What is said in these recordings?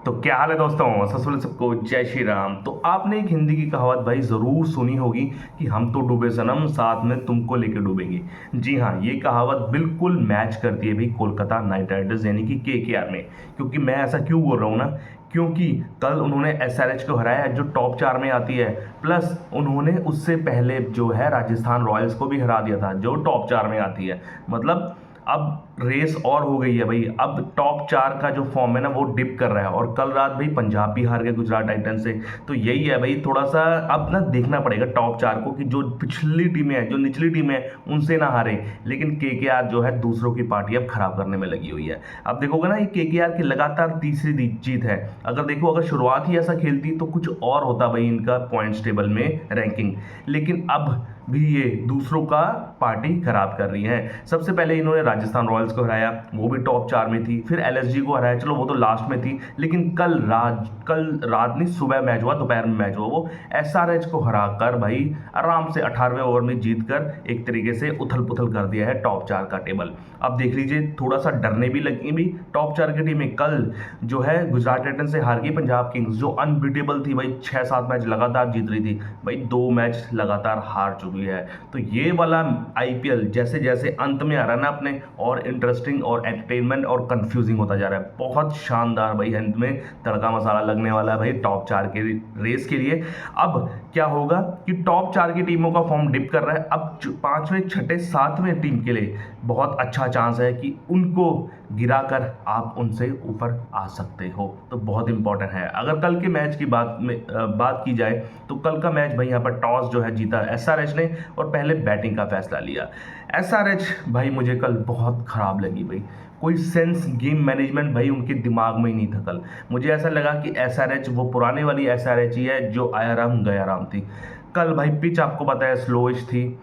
तो क्या हाल है दोस्तों। सबसे पहले सबको जय श्री राम। तो आपने एक हिंदी की कहावत भाई ज़रूर सुनी होगी कि हम तो डूबे सनम साथ में तुमको लेके डूबेंगे। जी हाँ, ये कहावत बिल्कुल मैच करती है भाई कोलकाता नाइट राइडर्स यानी कि केकेआर में। क्योंकि मैं ऐसा क्यों बोल रहा हूँ ना, क्योंकि कल उन्होंने एसआरएच को हराया है जो टॉप 4 में आती है। प्लस उन्होंने उससे पहले जो है राजस्थान रॉयल्स को भी हरा दिया था जो टॉप 4 में आती है। मतलब अब रेस और हो गई है भाई। अब टॉप 4 का जो फॉर्म है ना वो डिप कर रहा है। और कल रात भाई पंजाब भी हार गए गुजरात टाइटन से। तो यही है भाई, थोड़ा सा अब ना देखना पड़ेगा टॉप 4 को कि जो पिछली टीमें हैं, जो निचली टीमें हैं, उनसे ना हारे। लेकिन केकेआर जो है दूसरों की पार्टी अब खराब करने में लगी हुई है। अब देखोगे ना, ये केकेआर की लगातार तीसरी जीत है। अगर देखो, अगर शुरुआत ही ऐसा खेलती तो कुछ और होता भाई इनका पॉइंट्स टेबल में रैंकिंग। लेकिन अब भी ये दूसरों का पार्टी खराब कर रही है। सबसे पहले इन्होंने राजस्थान रॉयल्स को हराया, वो भी टॉप 4 में थी। फिर एलएसजी को हराया, चलो वो तो लास्ट में थी। लेकिन कल रात नहीं, सुबह मैच हुआ, दोपहर में मैच हुआ, वो एसआरएच को हराकर भाई आराम से 18वें ओवर में जीतकर एक तरीके से उथल पुथल कर दिया है टॉप 4 का टेबल। अब देख लीजिए, थोड़ा सा डरने भी लगी भी टॉप 4 की टीमें। कल जो है गुजरात टाइटंस से हार गई पंजाब किंग्स, जो अनबीटेबल थी भाई, 6-7 मैच लगातार जीत रही थी भाई, 2 मैच लगातार हार चुकी है। तो ये वाला आईपीएल जैसे जैसे अंत में आ रहा है ना अपने, और इंटरेस्टिंग और एंटरटेनमेंट और कंफ्यूजिंग होता जा रहा है। बहुत शानदार भाई, अंत में तड़का मसाला लगने वाला है भाई टॉप 4 के रेस के लिए। अब क्या होगा कि टॉप 4 की टीमों का फॉर्म डिप कर रहा है। अब 5वें 6ठे 7वें टीम के लिए बहुत अच्छा चांस है कि उनको गिराकर आप उनसे ऊपर आ सकते हो। तो बहुत इंपॉर्टेंट है। अगर कल के मैच की बात की जाए तो कल का मैच भाई यहाँ पर टॉस जो है जीता एसआरएच ने और पहले बैटिंग का फैसला लिया। एसआरएच भाई मुझे कल बहुत खराब लगी भाई। कोई सेंस गेम मैनेजमेंट भाई उनके दिमाग में ही नहीं था कल। मुझे ऐसा लगा कि एसआरएच वो पुराने वाली एसआरएच ही है जो आया राम गया राम थी। कल भाई पिच आपको पता है स्लोइश थी।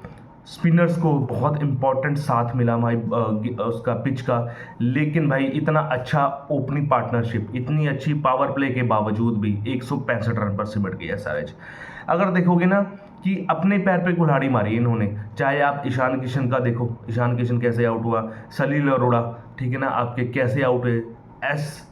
स्पिनर्स को बहुत इंपॉर्टेंट साथ मिला भाई उसका पिच का। लेकिन भाई इतना अच्छा ओपनिंग पार्टनरशिप, इतनी अच्छी पावर प्ले के बावजूद भी 165 रन पर सिमट गई एसआरएच। अगर देखोगे ना कि अपने पैर पे कुल्हाड़ी मारी इन्होंने। चाहे आप ईशान किशन का देखो, ईशान किशन कैसे आउट हुआ, सलील अरोड़ा ठीक है ना आपके कैसे आउट हुए, एस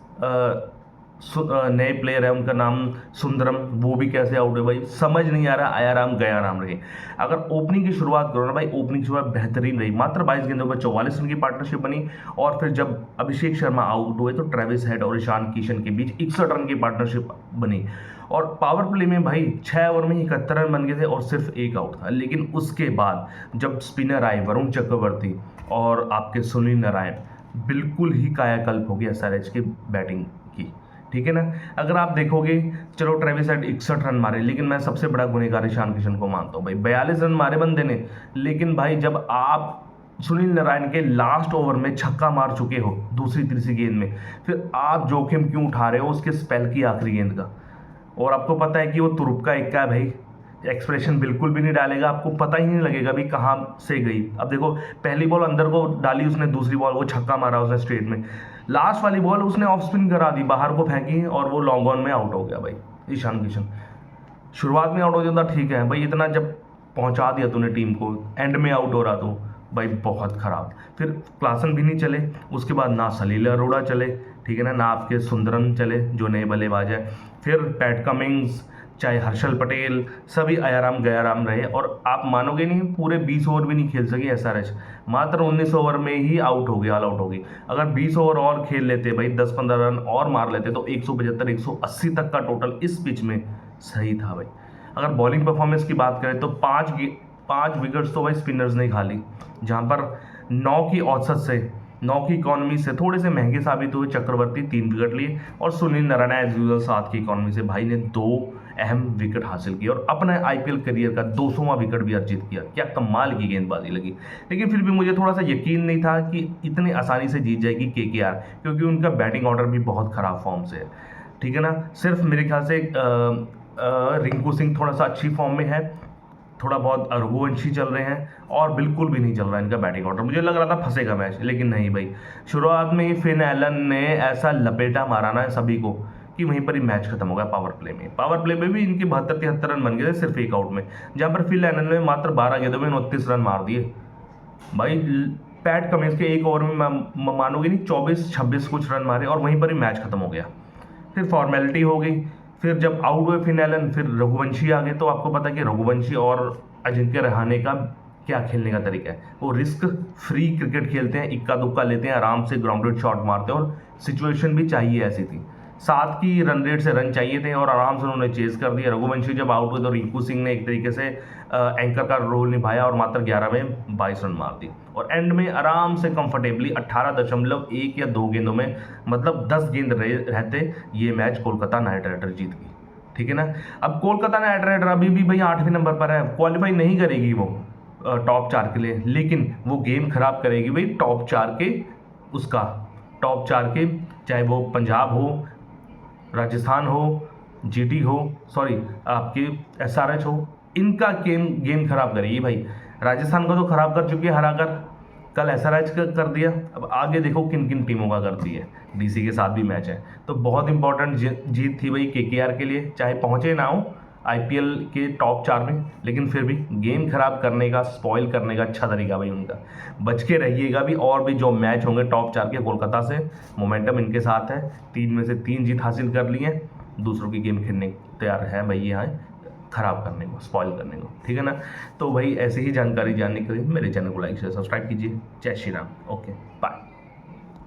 नए प्लेयर है उनका नाम सुंदरम, वो भी कैसे आउट है भाई, समझ नहीं आ रहा। आया राम गया राम रहे। अगर ओपनिंग की शुरुआत करो ना भाई, ओपनिंग की शुरुआत बेहतरीन रही। मात्र 22 गेंदों पर 44 रन की पार्टनरशिप बनी। और फिर जब अभिषेक शर्मा आउट हुए तो ट्रेविस हेड और ईशान किशन के बीच 61 रन की पार्टनरशिप बनी। और पावर प्ले में भाई 6 ओवर में 71 रन बन गए थे और सिर्फ एक आउट था। लेकिन उसके बाद जब स्पिनर आए वरुण चक्रवर्ती और आपके सुनील नारायण, बिल्कुल ही कायाकल्प हो गया एसआरएच की बैटिंग की। ठीक है ना। अगर आप देखोगे, चलो ट्रेविस हेड 61 रन मारे, लेकिन मैं सबसे बड़ा गुनहगार ईशान किशन को मानता हूँ भाई। 42 रन मारे बंदे ने। लेकिन भाई जब आप सुनील नारायण के लास्ट ओवर में छक्का मार चुके हो दूसरी तीसरी गेंद में, फिर आप जोखिम क्यों उठा रहे हो उसके स्पेल की आखिरी गेंद का। और आपको पता है कि वो तुरुप का इक्का है भाई, एक्सप्रेशन बिल्कुल भी नहीं डालेगा, आपको पता ही नहीं लगेगा भी कहाँ से गई। अब देखो, पहली बॉल अंदर को डाली उसने, दूसरी बॉल वो छक्का मारा उसने स्ट्रेट में, लास्ट वाली बॉल उसने ऑफ स्पिन करा दी, बाहर को फेंकी और वो लॉन्ग ऑन में आउट हो गया भाई ईशान किशन। शुरुआत में आउट हो जाता ठीक है भाई, इतना जब पहुंचा दिया तूने टीम को, एंड में आउट हो रहा तो भाई बहुत खराब। फिर क्लासन भी नहीं चले, उसके बाद ना सलील अरोड़ा चले ठीक है ना आपके सुंदरन चले जो नए बल्लेबाज है। फिर पैट कमिंग्स, चाहे हर्षल पटेल, सभी आयाराम गयाराम रहे। और आप मानोगे नहीं, पूरे 20 ओवर भी नहीं खेल सकी एसआरएच, मात्र 19 ओवर में ही आउट हो गई, ऑल आउट हो गई। अगर 20 ओवर और खेल लेते भाई, 10-15 रन और मार लेते तो 175 180 तक का टोटल इस पिच में सही था भाई। अगर बॉलिंग परफॉर्मेंस की बात करें तो 5 विकेट्स तो भाई स्पिनर्स ने खा ली, जहाँ पर 9 की औसत से, 9 की इकॉनमी से थोड़े से महंगे साबित हुए चक्रवर्ती 3 विकेट लिए, और सुनील नारायण एज यूजल 7 की इकॉनमी से भाई ने 2 अहम विकेट हासिल किए और अपने आईपीएल करियर का 200वां विकेट भी अर्जित किया। क्या कमाल की गेंदबाजी लगी। लेकिन फिर भी मुझे थोड़ा सा यकीन नहीं था कि इतने आसानी से जीत जाएगी केकेआर, क्योंकि उनका बैटिंग ऑर्डर भी बहुत खराब फॉर्म से है ठीक है ना। सिर्फ मेरे ख्याल से रिंकू सिंह थोड़ा सा अच्छी फॉर्म में है, थोड़ा बहुत रघुवंशी चल रहे हैं, और बिल्कुल भी नहीं चल रहा इनका बैटिंग ऑर्डर। मुझे लग रहा था फंसेगा मैच, लेकिन नहीं भाई, शुरुआत में ही फिन एलन ने ऐसा लपेटा मारा ना सभी को कि वहीं पर ही मैच खत्म हो गया। पावर प्ले में भी इनके 72-73 रन बन गए थे सिर्फ एक आउट में, जहाँ पर फिल एलन ने मात्र 12 गेंदों में 29 रन मार दिए भाई। पैट कमिंस के एक ओवर में मानोगे नहीं 24-26 कुछ रन मारे और वहीं पर ही मैच खत्म हो गया। फिर फॉर्मेलिटी हो गई। फिर जब आउट हुए फिन एलन, फिर रघुवंशी आ गए। तो आपको पता है कि रघुवंशी और अजिंक्य रहाणे का क्या खेलने का तरीका है। वो रिस्क फ्री क्रिकेट खेलते हैं, इक्का दुक्का लेते हैं, आराम से ग्राउंडेड शॉट मारते हैं, और सिचुएशन भी चाहिए ऐसी थी। 7 की रन रेट से रन चाहिए थे और आराम से उन्होंने चेज कर दिया। रघुवंशी जब आउट हुए तो रिंकू सिंह ने एक तरीके से एंकर का रोल निभाया और मात्र 11 में 22 रन मार दी। और एंड में आराम से कंफर्टेबली 18.1 या 2 गेंदों में, मतलब 10 गेंद रहते ये मैच कोलकाता नाइट राइडर जीत गई। ठीक है ना। अब कोलकाता नाइट राइडर अभी भी भाई 8वें नंबर पर है, क्वालिफाई नहीं करेगी वो टॉप 4 के लिए, लेकिन वो गेम खराब करेगी भाई टॉप 4 के, उसका टॉप 4 के, चाहे वो पंजाब हो, राजस्थान हो, जीटी हो, सॉरी आपके एसआरएच हो, इनका गेम खराब करेगी भाई। राजस्थान को तो खराब कर चुकी है हराकर, कल एसआरएच का कर दिया, अब आगे देखो किन किन टीमों का करती है। डीसी के साथ भी मैच है, तो बहुत इंपॉर्टेंट जीत थी भाई केकेआर के लिए, चाहे पहुंचे ना हो आईपीएल के टॉप 4 में, लेकिन फिर भी गेम खराब करने का, स्पॉइल करने का अच्छा तरीका भाई उनका। बच के रहिएगा भी, और भी जो मैच होंगे टॉप 4 के कोलकाता से, मोमेंटम इनके साथ है, 3 में से 3 जीत हासिल कर ली है, दूसरों की गेम खेलने तैयार है भाई यहाँ खराब करने को, स्पॉइल करने को। ठीक है ना। तो भाई ऐसे ही जानकारी जानने के लिए मेरे चैनल को लाइक शेयर सब्सक्राइब कीजिए। जय श्री राम। Okay bye.